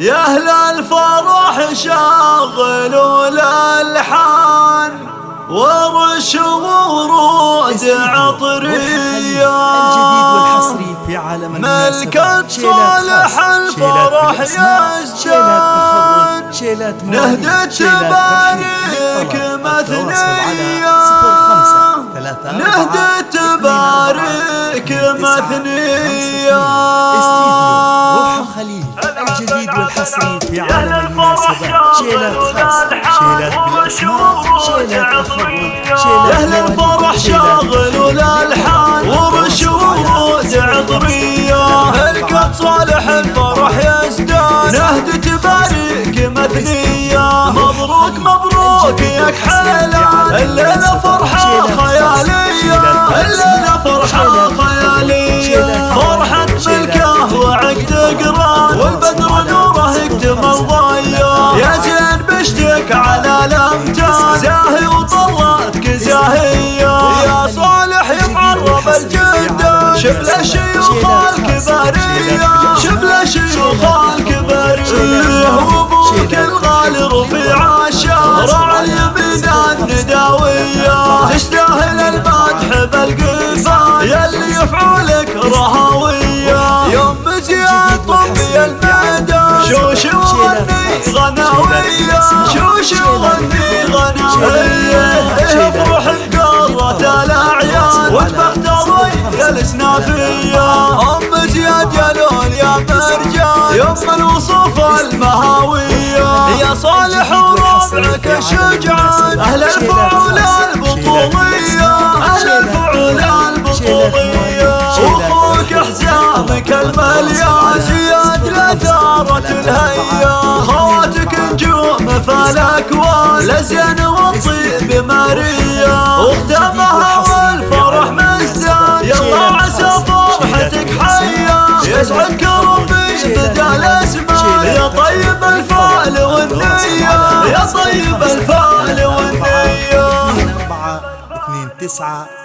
يا أهل الفرح شغلوا الألحان ورشوا ورود عطرية ملكة صالح الفرح يزدان نهدة تبارك مثنية نهدة تبارك مثنية الجديد والحصري في عالم المناسبات شيلات خاص شيلات بالأسماء شيلات تخرج يا أهل الفرح شغلوا الألحان ورشوا ورود عطرية ملكة صالح الفرح يزدان نهدة تبارك مثنية مبروك مبروك يا كحيلان الليلة فرحة خيالية الليلة فرحة خيالية فرحة ملكة وعقد قران والبدر نوره اكتمل ضيا يا زين بشتك على الامتان زاهي وطلعتك زاهية يا صالح يمعرب الجدة شبل الشيوخ الكبارية شبل الشيوخ الكبارية وابوك الغالي رفيع الشام راعي اليمين النداوية تستاهل المدح بالقفا يلي يفعلك رهاوية يوم زياد طبي المعدة شوش وغني غناوية شوش وغني غناوية افرح بقرة الأعيان وتبختري يا الاسنافية أم زياد يا لول يا مرجان يوم الوصوف المهاوية يا صالح وربعك الشجعان أهل الفعول البطولية أهل الفعول البطولية وأخوك حزامك المليان زياد لثارة الهيا خواتك نجوم فالأكوان لزين والطيب ماريا واختمها والفرح مزدان يلا عسى فرحتك حيا يسعدك ربي بدى الاسماء يا طيب الفعل والنية يا طيب الفعل والنية 4 2 9